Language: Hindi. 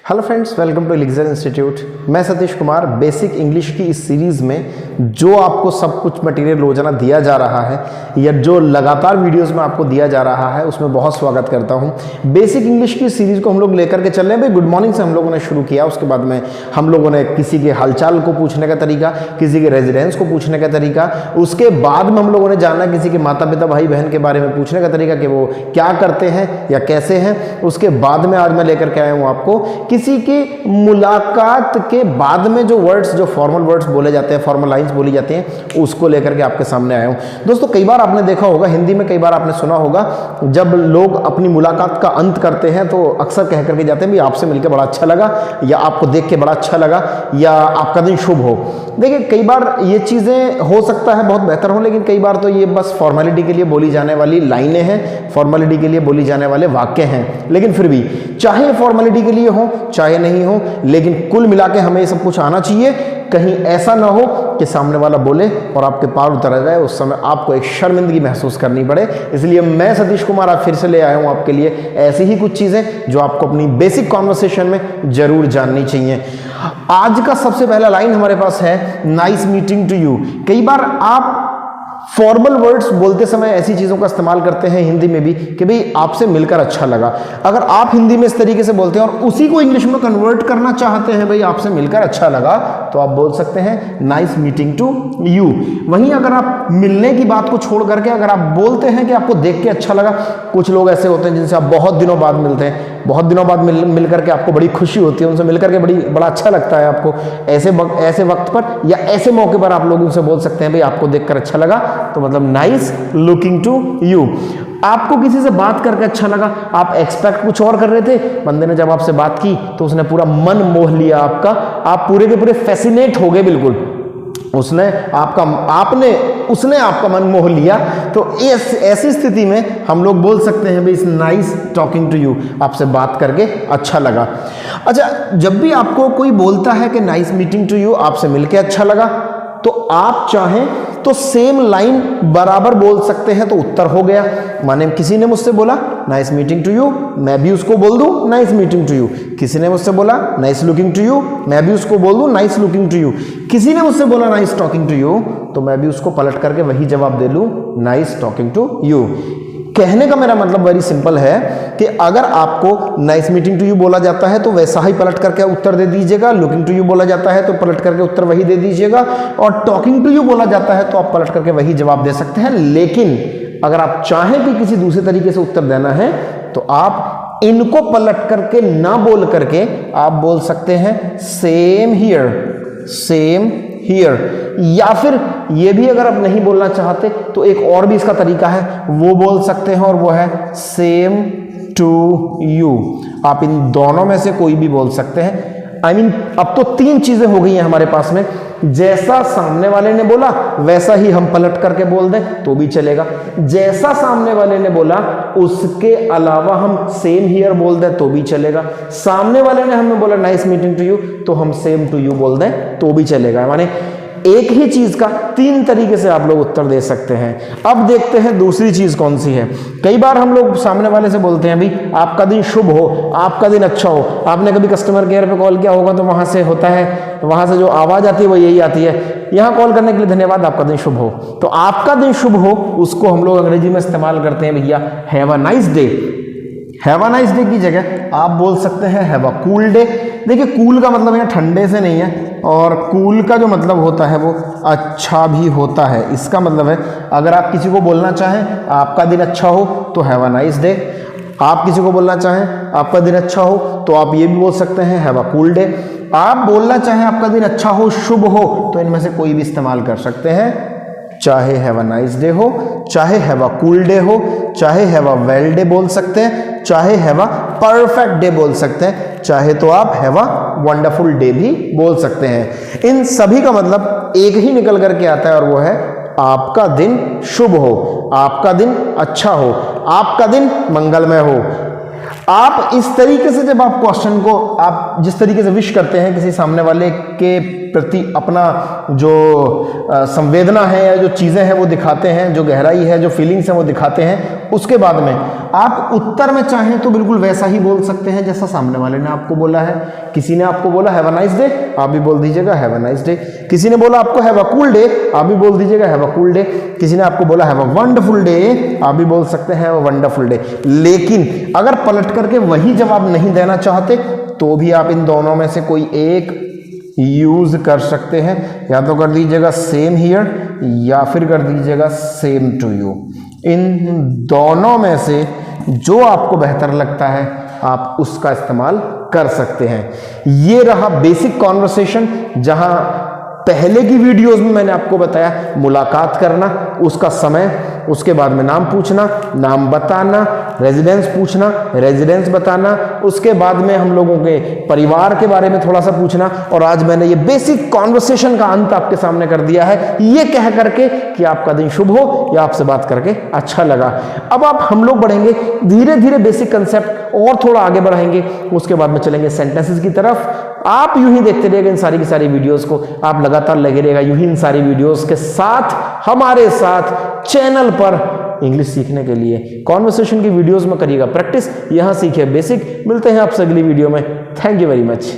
Hello friends, welcome to elixir institute. मैं सतीश कुमार। बेसिक इंग्लिश की इस सीरीज़ में जो आपको सब कुछ मटेरियल रोजाना दिया जा रहा है या जो लगातार वीडियोस में आपको दिया जा रहा है उसमें बहुत स्वागत करता हूं। बेसिक इंग्लिश की सीरीज़ को हम लोग लेकर के चल रहे हैं। भाई गुड मॉर्निंग से हम लोगों ने शुरू किया, उसके बाद में हम लोगों ने किसी के हालचाल को पूछने का तरीका, किसी के रेजिडेंस को पूछने का तरीका, उसके बाद में हम लोगों ने जाना किसी के माता पिता भाई बहन के बारे में पूछने का तरीका कि वो क्या करते हैं या कैसे हैं। उसके बाद में आज मैं लेकर के आया हूँ आपको किसी की मुलाकात के बाद में जो वर्ड्स, जो फॉर्मल वर्ड्स बोले जाते हैं, फॉर्मल लाइंस बोली जाती हैं, उसको लेकर के आपके सामने आया हूं। दोस्तों, कई बार आपने देखा होगा, हिंदी में कई बार आपने सुना होगा, जब लोग अपनी मुलाकात का अंत करते हैं तो अक्सर कह करके जाते हैं भी आपसे मिलकर बड़ा अच्छा लगा, या आपको देख के बड़ा अच्छा लगा, या आपका दिन शुभ हो। देखिए, कई बार ये चीज़ें हो सकता है बहुत बेहतर हो, लेकिन कई बार तो ये बस फॉर्मेलिटी के लिए बोली जाने वाली लाइनें हैं, फॉर्मेलिटी के लिए बोली जाने वाले वाक्य हैं। लेकिन फिर भी चाहे फॉर्मेलिटी के लिए हो चाहे नहीं हो, लेकिन कुल मिला के हमें ये सब कुछ आना चाहिए। कहीं ऐसा ना हो कि सामने वाला बोले और आपके पार उतर जाए, उस समय आपको एक शर्मिंदगी महसूस करनी पड़े। इसलिए मैं सतीश कुमार आज फिर से ले आया हूं आपके लिए ऐसी ही कुछ चीजें जो आपको अपनी बेसिक कॉन्वर्सेशन में जरूर जाननी चाहिए। आज का सबसे पहला लाइन हमारे पास है, नाइस मीटिंग टू यू। कई बार आप फॉर्मल वर्ड्स बोलते समय ऐसी चीज़ों का इस्तेमाल करते हैं हिंदी में भी कि भाई आपसे मिलकर अच्छा लगा। अगर आप हिंदी में इस तरीके से बोलते हैं और उसी को इंग्लिश में कन्वर्ट करना चाहते हैं, भाई आपसे मिलकर अच्छा लगा, तो आप बोल सकते हैं नाइस मीटिंग टू यू। वहीं अगर आप मिलने की बात को छोड़ करके अगर आप बोलते हैं कि आपको देख के अच्छा लगा, कुछ लोग ऐसे होते हैं जिनसे आप बहुत दिनों बाद मिलते हैं, बहुत दिनों बाद मिल करके आपको बड़ी खुशी होती है, उनसे मिलकर के बड़ा अच्छा लगता है आपको। ऐसे वक्त पर या ऐसे मौके पर आप लोग उनसे बोल सकते हैं भाई आपको देखकर अच्छा लगा, तो मतलब नाइस लुकिंग टू यू। आपको किसी से बात करके अच्छा लगा, आप एक्सपेक्ट कुछ और कर रहे थे, बंदे ने जब आपसे बात की तो उसने पूरा मन मोह लिया आपका, आप पूरे के पूरे फैसिनेट हो गए बिल्कुल, उसने आपका मन मोह लिया। तो ऐसी स्थिति में हम लोग बोल सकते हैं भाई नाइस टॉकिंग टू यू, आपसे बात करके अच्छा लगा। अच्छा, जब भी आपको कोई बोलता है कि नाइस मीटिंग टू यू, आपसे मिलके अच्छा लगा, तो आप चाहें तो सेम लाइन बराबर बोल सकते हैं, तो उत्तर हो गया। माने किसी ने मुझसे बोला नाइस मीटिंग टू यू, मैं भी उसको बोल दूं नाइस मीटिंग टू यू। किसी ने मुझसे बोला नाइस लुकिंग टू यू, मैं भी उसको बोल दूं नाइस लुकिंग टू यू। किसी ने मुझसे बोला नाइस टॉकिंग टू यू, तो मैं भी उसको पलट करके वही जवाब दे लूं नाइस टॉकिंग टू यू। कहने का मेरा मतलब वेरी सिंपल है कि अगर आपको नाइस मीटिंग टू यू बोला जाता है तो वैसा ही पलट करके उत्तर दे दीजिएगा, लुकिंग टू यू बोला जाता है तो पलट करके उत्तर वही दे दीजिएगा, और टॉकिंग टू यू बोला जाता है तो आप पलट करके वही जवाब दे सकते हैं। लेकिन अगर आप चाहें कि किसी दूसरे तरीके से उत्तर देना है तो आप इनको पलट करके ना बोल करके आप बोल सकते हैं सेम हियर, या फिर ये भी अगर आप नहीं बोलना चाहते तो एक और भी इसका तरीका है, वो बोल सकते हैं, और वो है सेम टू यू। आप इन दोनों में से कोई भी बोल सकते हैं। अब तो 3 चीजें हो गई हैं हमारे पास में। जैसा सामने वाले ने बोला वैसा ही हम पलट करके बोल दें तो भी चलेगा, जैसा सामने वाले ने बोला उसके अलावा हम सेम हियर बोल दें तो भी चलेगा। सामने वाले ने हमें बोला नाइस मीटिंग टू यू, तो हम सेम टू यू बोल दें तो भी चलेगा। माने एक ही चीज का 3 तरीके से आप लोग उत्तर दे सकते हैं। अब देखते हैं दूसरी चीज कौन सी है। कई बार हम लोग सामने वाले से बोलते हैं भाई आपका दिन शुभ हो, आपका दिन अच्छा हो। आपने कभी कस्टमर केयर पे कॉल किया होगा तो वहां से होता है, वहां से जो आवाज आती है वो यही आती है, यहाँ कॉल करने के लिए धन्यवाद, आपका दिन शुभ हो। तो आपका दिन शुभ हो उसको हम लोग अंग्रेजी में इस्तेमाल करते हैं भैया have a nice day. Have a nice day की जगह आप बोल सकते हैं हैव अ कूल डे। देखिए, कूल का मतलब यहाँ ठंडे से नहीं है, और कूल का जो मतलब होता है वो अच्छा भी होता है। इसका मतलब है अगर आप किसी को बोलना चाहें आपका दिन अच्छा हो तो हैव अ नाइस डे, आप किसी को बोलना चाहें आपका दिन अच्छा हो तो आप ये भी बोल सकते हैं हैव अ कूल डे। आप बोलना चाहें आपका दिन अच्छा हो, शुभ हो, तो इनमें से कोई भी इस्तेमाल कर सकते हैं, चाहे हैव अ नाइस डे हो, चाहे हैव अ कूल डे हो, चाहे हैव अ वेल डे बोल सकते हैं, चाहे हैव अ परफेक्ट डे बोल सकते हैं, चाहे तो आप हैव अ वंडरफुल डे भी बोल सकते हैं। इन सभी का मतलब एक ही निकल करके आता है, और वो है आपका दिन शुभ हो, आपका दिन अच्छा हो, आपका दिन मंगलमय हो। आप इस तरीके से जब आप क्वेश्चन को आप जिस तरीके से विश करते हैं किसी सामने वाले के प्रति अपना जो संवेदना है या जो चीज़ें हैं वो दिखाते हैं, जो गहराई है, जो फीलिंग्स हैं वो दिखाते हैं, उसके बाद में आप उत्तर में चाहें तो बिल्कुल वैसा ही बोल सकते हैं जैसा सामने वाले ने आपको बोला है। किसी ने आपको बोला हैव अ नाइस डे, आप भी बोल दीजिएगा हैव अ नाइस डे। किसी ने बोला आपको हैव अ कूल डे, आप भी बोल दीजिएगा हैव अ कूल डे। किसी ने आपको बोला हैव अ वंडरफुल डे, आप भी बोल सकते हैं वंडरफुल डे। लेकिन अगर पलट करके वही जवाब नहीं देना चाहते तो भी आप इन दोनों में से कोई एक यूज कर सकते हैं। या तो कर दीजिएगा सेम हियर या फिर कर दीजिएगा सेम टू यू। इन दोनों में से जो आपको बेहतर लगता है आप उसका इस्तेमाल कर सकते हैं। ये रहा बेसिक कॉन्वर्सेशन, जहां पहले की वीडियोस में मैंने आपको बताया मुलाकात करना, उसका समय, उसके बाद में नाम पूछना, नाम बताना, रेजिडेंस पूछना, रेजिडेंस बताना, उसके बाद में हम लोगों के परिवार के बारे में थोड़ा सा पूछना। और आज मैंने ये बेसिक कॉन्वर्सेशन का अंत आपके सामने कर दिया है, ये कह करके कि आपका दिन शुभ हो या आपसे बात करके अच्छा लगा। अब आप हम लोग बढ़ेंगे धीरे धीरे, बेसिक कंसेप्ट और थोड़ा आगे बढ़ाएंगे, उसके बाद में चलेंगे सेंटेंसेस की तरफ। आप यूं ही देखते रहिएगा इन सारी की सारी वीडियोस को, आप लगातार लगे रहिएगा यूं ही इन सारी वीडियोस के साथ, हमारे साथ चैनल पर इंग्लिश सीखने के लिए। कॉन्वर्सेशन की वीडियोस में करिएगा प्रैक्टिस, यहां सीखिए बेसिक। मिलते हैं आपसे अगली वीडियो में। Thank you very much.